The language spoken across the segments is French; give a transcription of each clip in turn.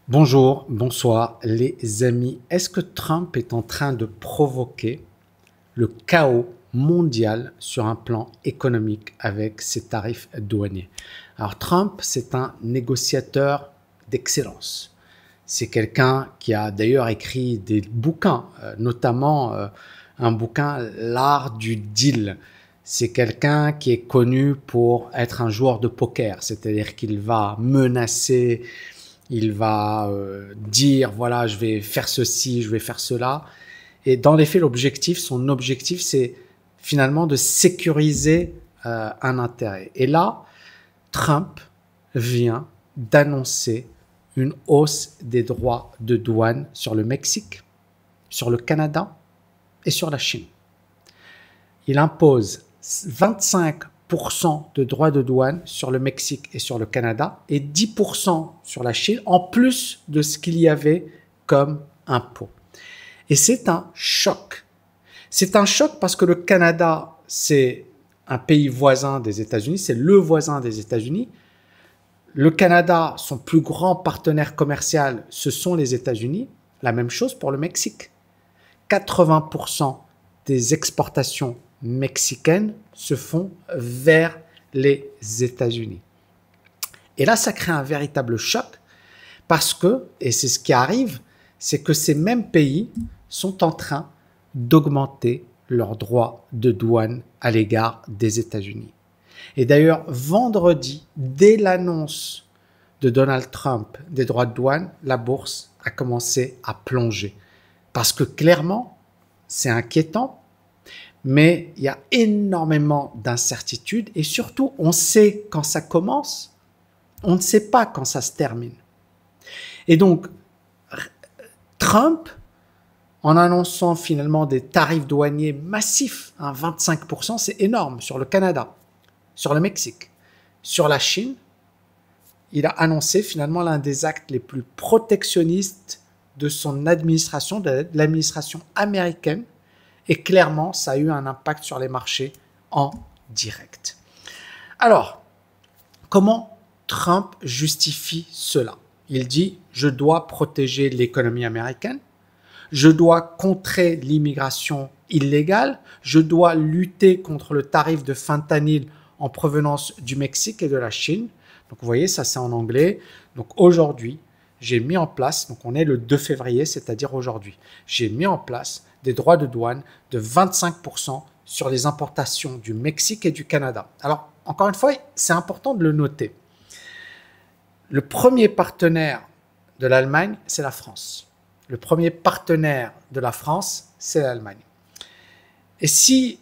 Bonjour, bonsoir les amis. Est-ce que Trump est en train de provoquer le chaos mondial sur un plan économique avec ses tarifs douaniers? Alors Trump, c'est un négociateur d'excellence. C'est quelqu'un qui a d'ailleurs écrit des bouquins, notamment un bouquin L'art du deal. C'est quelqu'un qui est connu pour être un joueur de poker, c'est-à-dire qu'il va menacer, il va dire, voilà, je vais faire ceci, je vais faire cela. Et dans les faits, son objectif, c'est finalement de sécuriser un intérêt. Et là, Trump vient d'annoncer une hausse des droits de douane sur le Mexique, sur le Canada et sur la Chine. Il impose 25% de droits de douane sur le Mexique et sur le Canada et 10% sur la Chine, en plus de ce qu'il y avait comme impôt. Et c'est un choc. C'est un choc parce que le Canada, c'est un pays voisin des États-Unis, c'est le voisin des États-Unis. Le Canada, son plus grand partenaire commercial, ce sont les États-Unis. La même chose pour le Mexique. 80% des exportations mexicaines se font vers les États-Unis. Et là, ça crée un véritable choc parce que, et c'est ce qui arrive, c'est que ces mêmes pays sont en train d'augmenter leurs droits de douane à l'égard des États-Unis. Et d'ailleurs, vendredi, dès l'annonce de Donald Trump des droits de douane, la bourse a commencé à plonger. Parce que clairement, c'est inquiétant, mais il y a énormément d'incertitudes et surtout, on sait quand ça commence, on ne sait pas quand ça se termine. Et donc, Trump, en annonçant finalement des tarifs douaniers massifs, 25%, c'est énorme sur le Canada, sur le Mexique, sur la Chine, il a annoncé finalement l'un des actes les plus protectionnistes de son administration, de l'administration américaine, et clairement, ça a eu un impact sur les marchés en direct. Alors, comment Trump justifie cela? Il dit, je dois protéger l'économie américaine, je dois contrer l'immigration illégale, je dois lutter contre le tarif de fentanyl en provenance du Mexique et de la Chine. Donc vous voyez, ça c'est en anglais. Donc aujourd'hui, j'ai mis en place, donc on est le 2 février, c'est-à-dire aujourd'hui, j'ai mis en place des droits de douane de 25% sur les importations du Mexique et du Canada. Alors, encore une fois, c'est important de le noter. Le premier partenaire de l'Allemagne, c'est la France. Le premier partenaire de la France, c'est l'Allemagne. Et si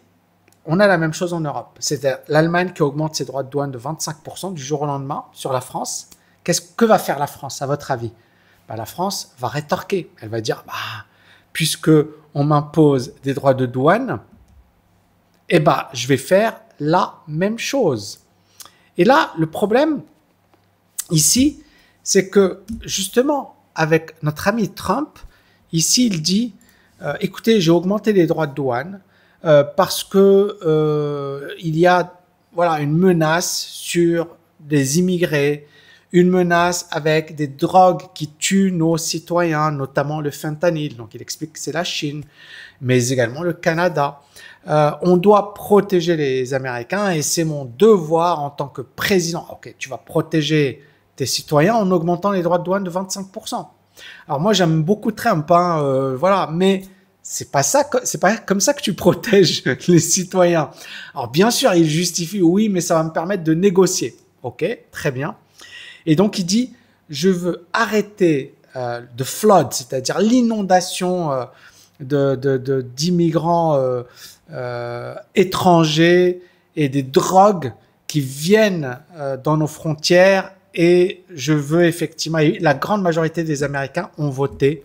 on a la même chose en Europe, c'est l'Allemagne qui augmente ses droits de douane de 25% du jour au lendemain sur la France, que va faire la France, à votre avis? La France va rétorquer. Elle va dire, puisque on m'impose des droits de douane, je vais faire la même chose. Et là, le problème ici, c'est que justement, avec notre ami Trump, ici, il dit, écoutez, j'ai augmenté les droits de douane parce que il y a une menace sur des immigrés, une menace avec des drogues qui tuent nos citoyens, notamment le fentanyl. Donc, il explique que c'est la Chine, mais également le Canada. On doit protéger les Américains et c'est mon devoir en tant que président. Ok, tu vas protéger tes citoyens en augmentant les droits de douane de 25%. Alors moi, j'aime beaucoup Trump, mais c'est pas comme ça que tu protèges les citoyens. Alors bien sûr, il justifie, oui, mais ça va me permettre de négocier. Ok, très bien. Et donc, il dit, je veux arrêter de flood, c'est-à-dire l'inondation d'immigrants étrangers et des drogues qui viennent dans nos frontières. Et je veux effectivement, la grande majorité des Américains ont voté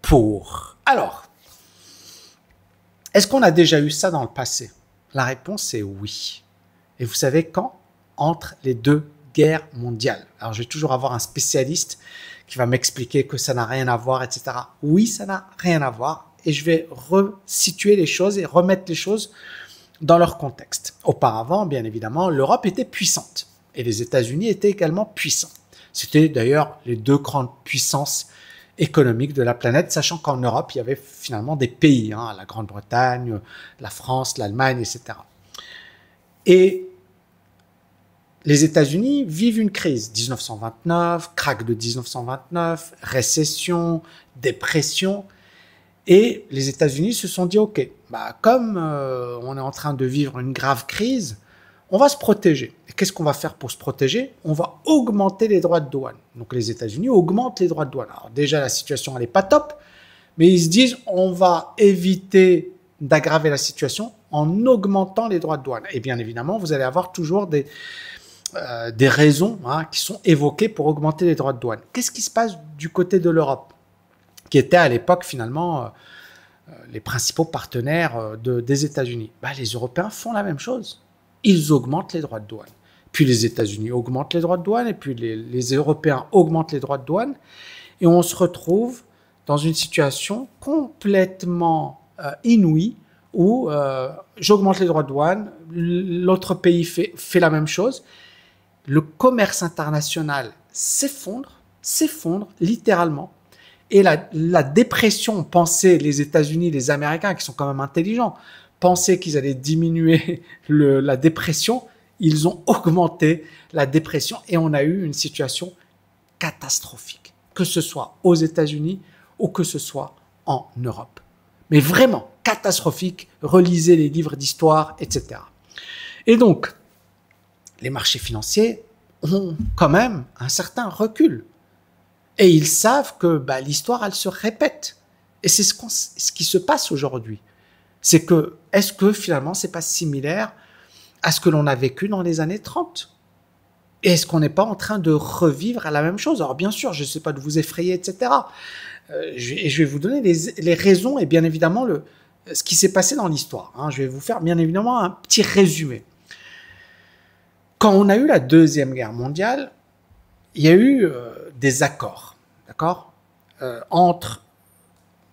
pour. Alors, est-ce qu'on a déjà eu ça dans le passé? La réponse est oui. Et vous savez quand? Entre les deux guerre mondiale. Alors, je vais toujours avoir un spécialiste qui va m'expliquer que ça n'a rien à voir, etc. Oui, ça n'a rien à voir et je vais resituer les choses et remettre les choses dans leur contexte. Auparavant, bien évidemment, l'Europe était puissante et les États-Unis étaient également puissants. C'était d'ailleurs les deux grandes puissances économiques de la planète, sachant qu'en Europe, il y avait finalement des pays, hein, la Grande-Bretagne, la France, l'Allemagne, etc. Et les États-Unis vivent une crise. 1929, krach de 1929, récession, dépression. Et les États-Unis se sont dit, OK, comme on est en train de vivre une grave crise, on va se protéger. Et qu'est-ce qu'on va faire pour se protéger? On va augmenter les droits de douane. Donc les États-Unis augmentent les droits de douane. Alors déjà, la situation, elle n'est pas top, mais ils se disent, on va éviter d'aggraver la situation en augmentant les droits de douane. Et bien évidemment, vous allez avoir toujours des raisons qui sont évoquées pour augmenter les droits de douane. Qu'est-ce qui se passe du côté de l'Europe, qui était à l'époque finalement les principaux partenaires des États-Unis? Les Européens font la même chose. Ils augmentent les droits de douane. Puis les États-Unis augmentent les droits de douane, et puis les Européens augmentent les droits de douane, et on se retrouve dans une situation complètement inouïe où j'augmente les droits de douane, l'autre pays fait la même chose. Le commerce international s'effondre littéralement. Et la dépression, on pensait, les États-Unis, les Américains, qui sont quand même intelligents, pensaient qu'ils allaient diminuer la dépression. Ils ont augmenté la dépression et on a eu une situation catastrophique, que ce soit aux États-Unis ou que ce soit en Europe. Mais vraiment catastrophique, relisez les livres d'histoire, etc. Et donc, les marchés financiers ont quand même un certain recul. Et ils savent que l'histoire, elle se répète. Et c'est ce qui se passe aujourd'hui. C'est que, est-ce que finalement, c'est pas similaire à ce que l'on a vécu dans les années 30? Et est-ce qu'on n'est pas en train de revivre à la même chose? Alors bien sûr, je ne sais pas de vous effrayer, etc. Je vais vous donner les raisons et bien évidemment ce qui s'est passé dans l'histoire. Je vais vous faire bien évidemment un petit résumé. Quand on a eu la Deuxième Guerre mondiale, il y a eu des accords, d'accord, entre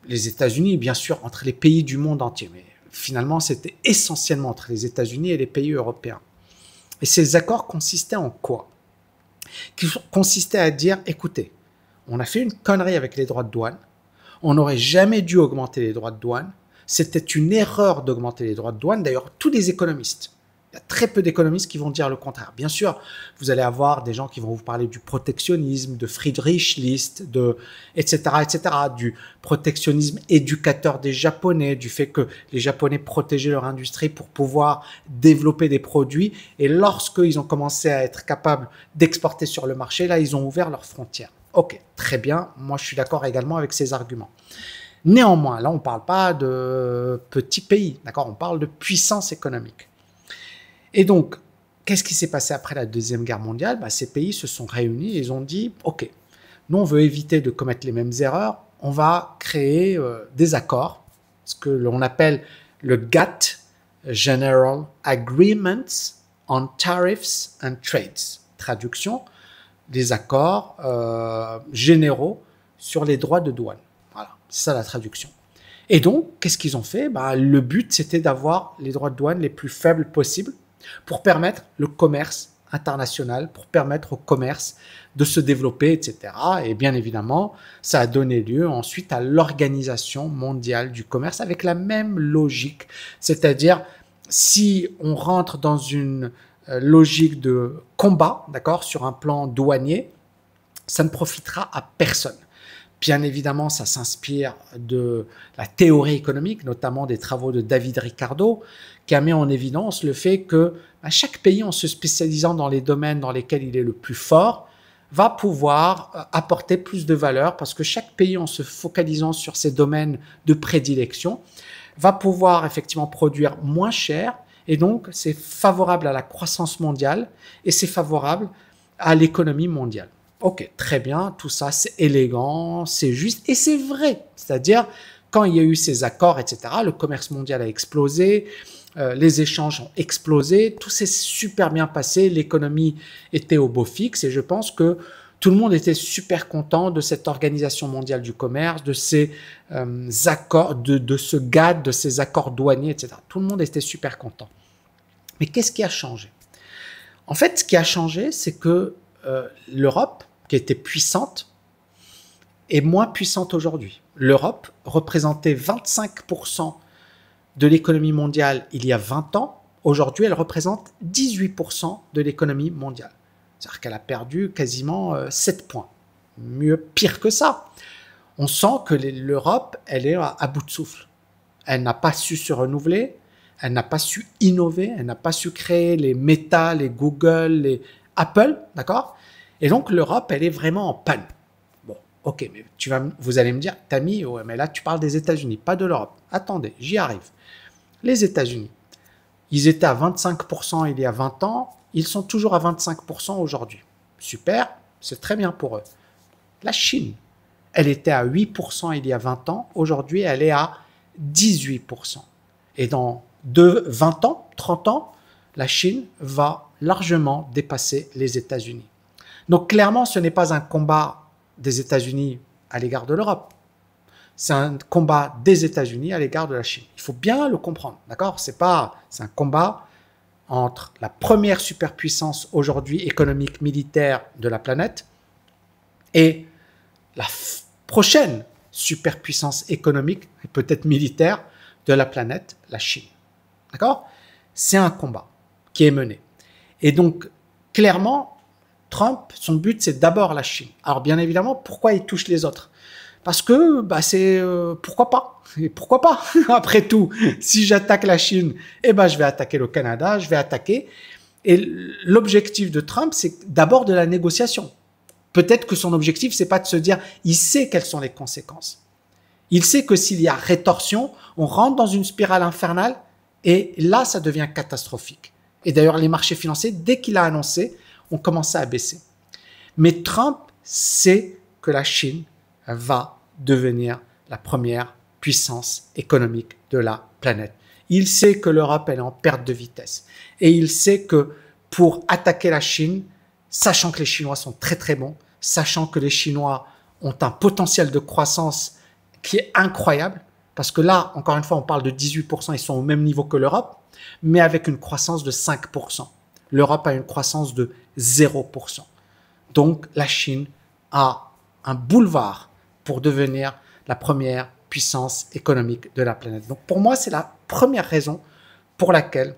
les États-Unis et bien sûr entre les pays du monde entier. Mais finalement, c'était essentiellement entre les États-Unis et les pays européens. Et ces accords consistaient en quoi? Qui consistaient à dire, écoutez, on a fait une connerie avec les droits de douane, on n'aurait jamais dû augmenter les droits de douane, c'était une erreur d'augmenter les droits de douane. D'ailleurs, tous les économistes, il y a très peu d'économistes qui vont dire le contraire. Bien sûr, vous allez avoir des gens qui vont vous parler du protectionnisme, de Friedrich List, etc., du protectionnisme éducateur des Japonais, du fait que les Japonais protégeaient leur industrie pour pouvoir développer des produits. Et lorsqu'ils ont commencé à être capables d'exporter sur le marché, là, ils ont ouvert leurs frontières. Ok, très bien. Moi, je suis d'accord également avec ces arguments. Néanmoins, là, on ne parle pas de petits pays, d'accord? On parle de puissance économique. Et donc, qu'est-ce qui s'est passé après la Deuxième Guerre mondiale? Ces pays se sont réunis et ils ont dit, OK, nous, on veut éviter de commettre les mêmes erreurs, on va créer des accords, ce que l'on appelle le GATT, General Agreements on Tariffs and Trades. Traduction, des accords généraux sur les droits de douane. Voilà, c'est ça la traduction. Et donc, qu'est-ce qu'ils ont fait? Le but, c'était d'avoir les droits de douane les plus faibles possibles pour permettre le commerce international, pour permettre au commerce de se développer, etc. Et bien évidemment, ça a donné lieu ensuite à l'Organisation mondiale du commerce avec la même logique. C'est-à-dire, si on rentre dans une logique de combat, d'accord, sur un plan douanier, ça ne profitera à personne. Bien évidemment, ça s'inspire de la théorie économique, notamment des travaux de David Ricardo, qui a mis en évidence le fait que chaque pays, en se spécialisant dans les domaines dans lesquels il est le plus fort, va pouvoir apporter plus de valeur parce que chaque pays, en se focalisant sur ses domaines de prédilection, va pouvoir effectivement produire moins cher et donc c'est favorable à la croissance mondiale et c'est favorable à l'économie mondiale. Ok, très bien, tout ça c'est élégant, c'est juste et c'est vrai. C'est-à-dire, quand il y a eu ces accords, etc., le commerce mondial a explosé, les échanges ont explosé, tout s'est super bien passé, l'économie était au beau fixe et je pense que tout le monde était super content de cette organisation mondiale du commerce, de ces accords, de ce GATT, de ces accords douaniers, etc. Tout le monde était super content. Mais qu'est-ce qui a changé? En fait, ce qui a changé, c'est que l'Europe qui était puissante, est moins puissante aujourd'hui. L'Europe représentait 25% de l'économie mondiale il y a 20 ans. Aujourd'hui, elle représente 18% de l'économie mondiale. C'est-à-dire qu'elle a perdu quasiment 7 points. Pire que ça. On sent que l'Europe, elle est à bout de souffle. Elle n'a pas su se renouveler, elle n'a pas su innover, elle n'a pas su créer les Meta, les Google, les Apple, d'accord? Et donc l'Europe, elle est vraiment en panne. Bon, ok, mais vous allez me dire, Tammy, ouais, mais là tu parles des États-Unis, pas de l'Europe. Attendez, j'y arrive. Les États-Unis, ils étaient à 25% il y a 20 ans, ils sont toujours à 25% aujourd'hui. Super, c'est très bien pour eux. La Chine, elle était à 8% il y a 20 ans, aujourd'hui elle est à 18%. Et dans 20 ans, 30 ans, la Chine va largement dépasser les États-Unis. Donc clairement, ce n'est pas un combat des États-Unis à l'égard de l'Europe. C'est un combat des États-Unis à l'égard de la Chine. Il faut bien le comprendre, d'accord? C'est un combat entre la première superpuissance aujourd'hui économique, militaire de la planète et la prochaine superpuissance économique et peut-être militaire de la planète, la Chine. D'accord? C'est un combat qui est mené. Et donc, clairement, Trump, son but, c'est d'abord la Chine. Alors, bien évidemment, pourquoi il touche les autres? Parce que c'est pourquoi pas? Et pourquoi pas? Après tout, si j'attaque la Chine, je vais attaquer le Canada, je vais attaquer. Et l'objectif de Trump, c'est d'abord de la négociation. Peut-être que son objectif, c'est pas de se dire, il sait quelles sont les conséquences. Il sait que s'il y a rétorsion, on rentre dans une spirale infernale et là, ça devient catastrophique. Et d'ailleurs, les marchés financiers, dès qu'il a annoncé, ont commencé à baisser. Mais Trump sait que la Chine va devenir la première puissance économique de la planète. Il sait que l'Europe, elle est en perte de vitesse. Et il sait que pour attaquer la Chine, sachant que les Chinois sont très très bons, sachant que les Chinois ont un potentiel de croissance qui est incroyable, parce que là, encore une fois, on parle de 18%, ils sont au même niveau que l'Europe, mais avec une croissance de 5%. L'Europe a une croissance de 0%. Donc, la Chine a un boulevard pour devenir la première puissance économique de la planète. Donc, pour moi, c'est la première raison pour laquelle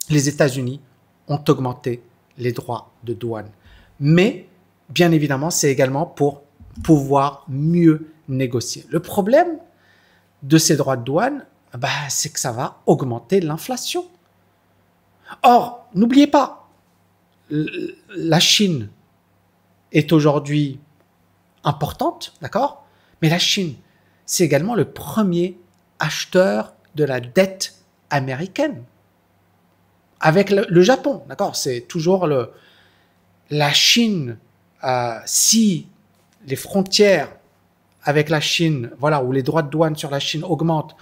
les États-Unis ont augmenté les droits de douane. Mais, bien évidemment, c'est également pour pouvoir mieux négocier. Le problème de ces droits de douane, c'est que ça va augmenter l'inflation. Or, n'oubliez pas, la Chine est aujourd'hui importante, d'accord? Mais la Chine, c'est également le premier acheteur de la dette américaine. Avec le Japon, d'accord? C'est toujours la Chine, si les frontières avec la Chine, voilà, où les droits de douane sur la Chine augmentent,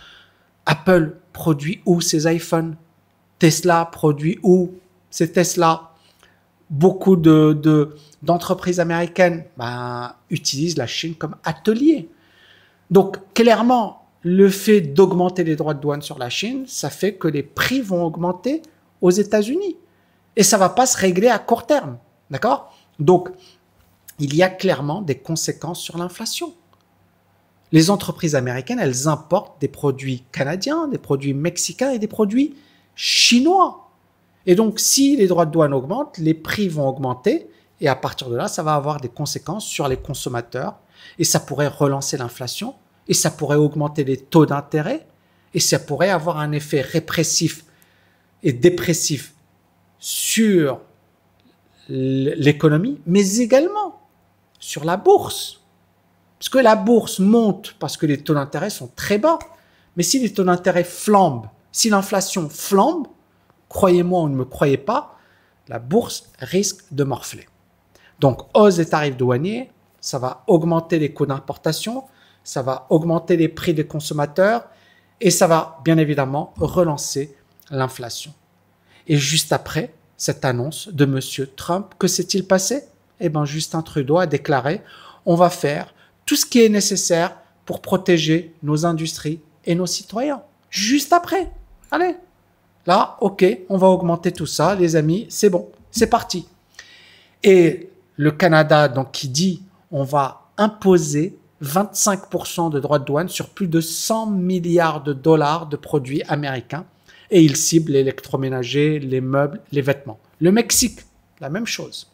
Apple produit où ses iPhones? Tesla produit où ses Tesla? Beaucoup d'entreprises américaines utilisent la Chine comme atelier. Donc, clairement, le fait d'augmenter les droits de douane sur la Chine, ça fait que les prix vont augmenter aux États-Unis. Et ça ne va pas se régler à court terme. D'accord? Donc, il y a clairement des conséquences sur l'inflation. Les entreprises américaines, elles importent des produits canadiens, des produits mexicains et des produits chinois. Et donc, si les droits de douane augmentent, les prix vont augmenter et à partir de là, ça va avoir des conséquences sur les consommateurs et ça pourrait relancer l'inflation et ça pourrait augmenter les taux d'intérêt et ça pourrait avoir un effet répressif et dépressif sur l'économie, mais également sur la bourse. Parce que la bourse monte parce que les taux d'intérêt sont très bas. Mais si les taux d'intérêt flambent, si l'inflation flambe, croyez-moi ou ne me croyez pas, la bourse risque de morfler. Donc, hausse des tarifs douaniers, ça va augmenter les coûts d'importation, ça va augmenter les prix des consommateurs et ça va bien évidemment relancer l'inflation. Et juste après cette annonce de M. Trump, que s'est-il passé? Justin Trudeau a déclaré « On va faire tout ce qui est nécessaire pour protéger nos industries et nos citoyens. » Juste après. Allez. Là, ok, on va augmenter tout ça, les amis, c'est bon, c'est parti. Et le Canada, donc, qui dit on va imposer 25% de droits de douane sur plus de 100 milliards de dollars de produits américains et il cible l'électroménager, les meubles, les vêtements. Le Mexique, la même chose.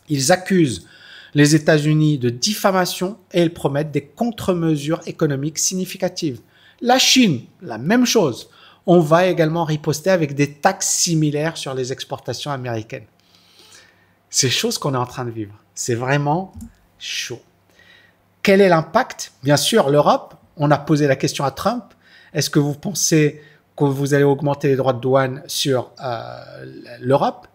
Ils accusent les États-Unis de diffamation et ils promettent des contre-mesures économiques significatives. La Chine, la même chose. On va également riposter avec des taxes similaires sur les exportations américaines. C'est chaud ce qu'on est en train de vivre. C'est vraiment chaud. Quel est l'impact? Bien sûr, l'Europe, on a posé la question à Trump. Est-ce que vous pensez que vous allez augmenter les droits de douane sur l'Europe?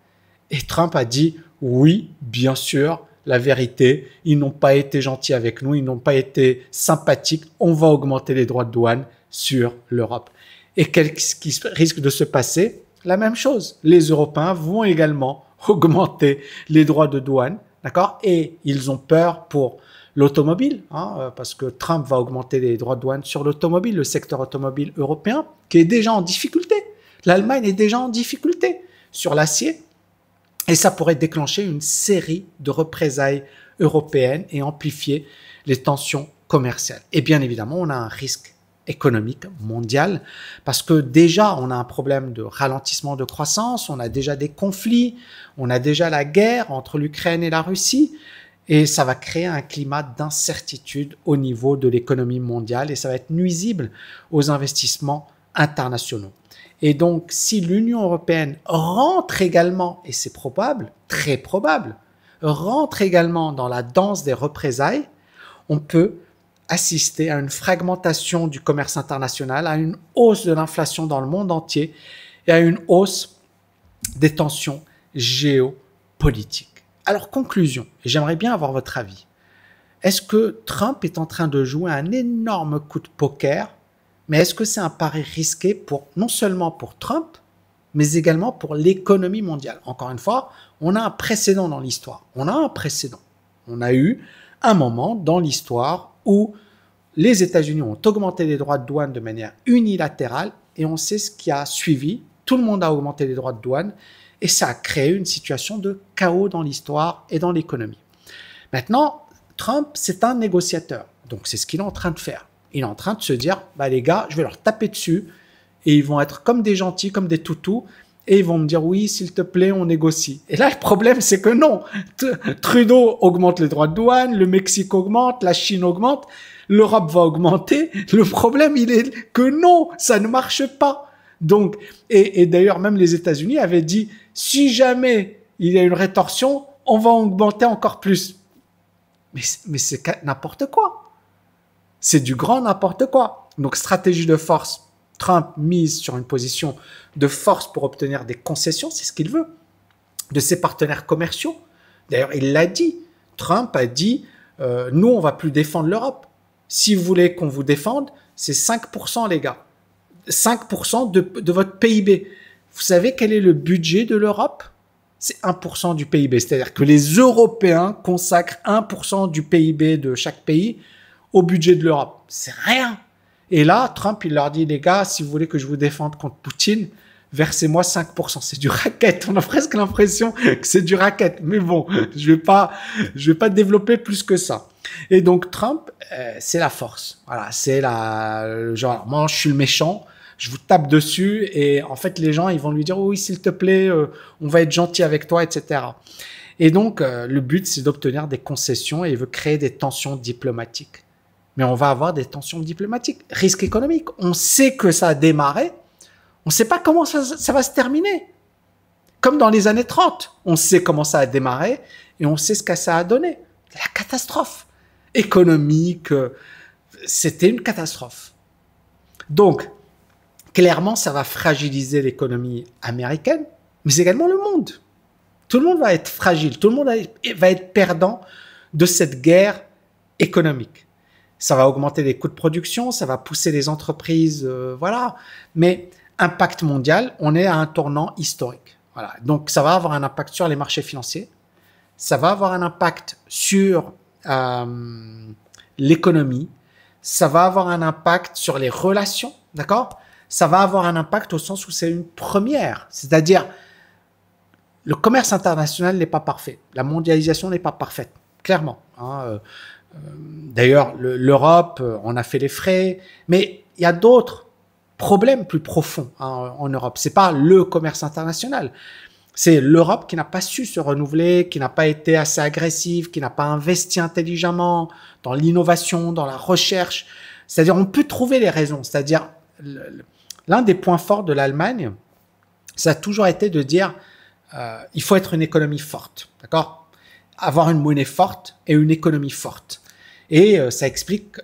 Et Trump a dit oui, bien sûr, la vérité, ils n'ont pas été gentils avec nous, ils n'ont pas été sympathiques, on va augmenter les droits de douane sur l'Europe. Et qu'est-ce qui risque de se passer? La même chose. Les Européens vont également augmenter les droits de douane, d'accord? Et ils ont peur pour l'automobile, parce que Trump va augmenter les droits de douane sur l'automobile, le secteur automobile européen, qui est déjà en difficulté. L'Allemagne est déjà en difficulté sur l'acier. Et ça pourrait déclencher une série de représailles européennes et amplifier les tensions commerciales. Et bien évidemment, on a un risque économique mondial parce que déjà, on a un problème de ralentissement de croissance, on a déjà des conflits, on a déjà la guerre entre l'Ukraine et la Russie et ça va créer un climat d'incertitude au niveau de l'économie mondiale et ça va être nuisible aux investissements internationaux. Et donc, si l'Union européenne rentre également, et c'est probable, très probable, rentre également dans la danse des représailles, on peut assister à une fragmentation du commerce international, à une hausse de l'inflation dans le monde entier et à une hausse des tensions géopolitiques. Alors, conclusion, et j'aimerais bien avoir votre avis. Est-ce que Trump est en train de jouer un énorme coup de poker? Mais est-ce que c'est un pari risqué pour, non seulement pour Trump, mais également pour l'économie mondiale? Encore une fois, on a un précédent dans l'histoire. On a un précédent. On a eu un moment dans l'histoire où les États-Unis ont augmenté les droits de douane de manière unilatérale et on sait ce qui a suivi. Tout le monde a augmenté les droits de douane et ça a créé une situation de chaos dans l'histoire et dans l'économie. Maintenant, Trump, c'est un négociateur. Donc, c'est ce qu'il est en train de faire. Il est en train de se dire, bah les gars, je vais leur taper dessus et ils vont être comme des gentils, comme des toutous et ils vont me dire oui, s'il te plaît, on négocie. Et là, le problème, c'est que non. Trudeau augmente les droits de douane, le Mexique augmente, la Chine augmente, l'Europe va augmenter. Le problème, il est que non, ça ne marche pas. Donc, et d'ailleurs, même les États-Unis avaient dit, si jamais il y a une rétorsion, on va augmenter encore plus. Mais c'est n'importe quoi. C'est du grand n'importe quoi. Donc, stratégie de force. Trump mise sur une position de force pour obtenir des concessions, c'est ce qu'il veut, de ses partenaires commerciaux. D'ailleurs, il l'a dit. Trump a dit, nous, on va plus défendre l'Europe. Si vous voulez qu'on vous défende, c'est 5%, les gars. 5% de votre PIB. Vous savez quel est le budget de l'Europe? C'est 1% du PIB. C'est-à-dire que les Européens consacrent 1% du PIB de chaque pays au budget de l'Europe. C'est rien. Et là, Trump, il leur dit, les gars, si vous voulez que je vous défende contre Poutine, versez-moi 5%. C'est du racket. On a presque l'impression que c'est du racket. Mais bon, je vais pas développer plus que ça. Et donc, Trump, c'est la force. Voilà, c'est genre, moi, je suis le méchant. Je vous tape dessus. Et en fait, les gens, ils vont lui dire, oui, s'il te plaît, on va être gentil avec toi, etc. Et donc, le but, c'est d'obtenir des concessions et il veut créer des tensions diplomatiques. Mais on va avoir des tensions diplomatiques. Risque économique. On sait que ça a démarré. On ne sait pas comment ça va se terminer. Comme dans les années 30. On sait comment ça a démarré et on sait ce que ça a donné. La catastrophe économique. C'était une catastrophe. Donc, clairement, ça va fragiliser l'économie américaine, mais également le monde. Tout le monde va être fragile. Tout le monde va être perdant de cette guerre économique. Ça va augmenter les coûts de production, ça va pousser les entreprises, voilà. Mais impact mondial, on est à un tournant historique. Voilà. Donc, ça va avoir un impact sur les marchés financiers. Ça va avoir un impact sur l'économie. Ça va avoir un impact sur les relations, d'accord? Ça va avoir un impact au sens où c'est une première. C'est-à-dire, le commerce international n'est pas parfait. La mondialisation n'est pas parfaite, clairement. D'ailleurs, l'Europe en a fait les frais, mais il y a d'autres problèmes plus profonds en Europe. C'est pas le commerce international. C'est l'Europe qui n'a pas su se renouveler, qui n'a pas été assez agressive, qui n'a pas investi intelligemment dans l'innovation, dans la recherche. C'est-à-dire, on peut trouver les raisons. C'est-à-dire, l'un des points forts de l'Allemagne, ça a toujours été de dire il faut être une économie forte, d'accord? Avoir une monnaie forte et une économie forte. Et ça explique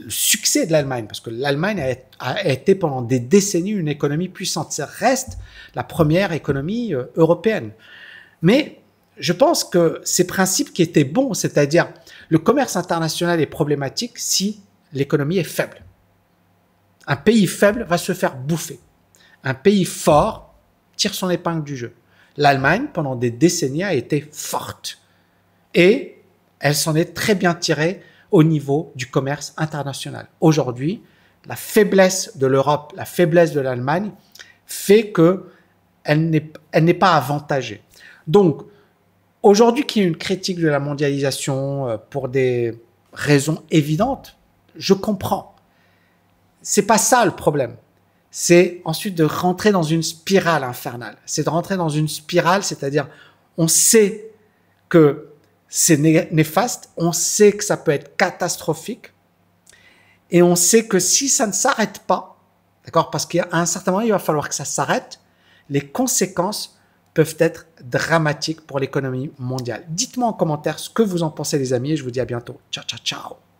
le succès de l'Allemagne, parce que l'Allemagne a été pendant des décennies une économie puissante. Ça reste la première économie européenne. Mais je pense que ces principes qui étaient bons, c'est-à-dire le commerce international est problématique si l'économie est faible. Un pays faible va se faire bouffer. Un pays fort tire son épingle du jeu. L'Allemagne, pendant des décennies, a été forte. Et elle s'en est très bien tirée au niveau du commerce international. Aujourd'hui, la faiblesse de l'Europe, la faiblesse de l'Allemagne fait qu'elle n'est pas avantagée. Donc, aujourd'hui qu'il y a une critique de la mondialisation pour des raisons évidentes, je comprends. C'est pas ça le problème. C'est ensuite de rentrer dans une spirale infernale. C'est de rentrer dans une spirale, c'est-à-dire on sait que c'est néfaste, on sait que ça peut être catastrophique et on sait que si ça ne s'arrête pas, d'accord, parce qu'à un certain moment, il va falloir que ça s'arrête, les conséquences peuvent être dramatiques pour l'économie mondiale. Dites-moi en commentaire ce que vous en pensez les amis et je vous dis à bientôt. Ciao, ciao, ciao.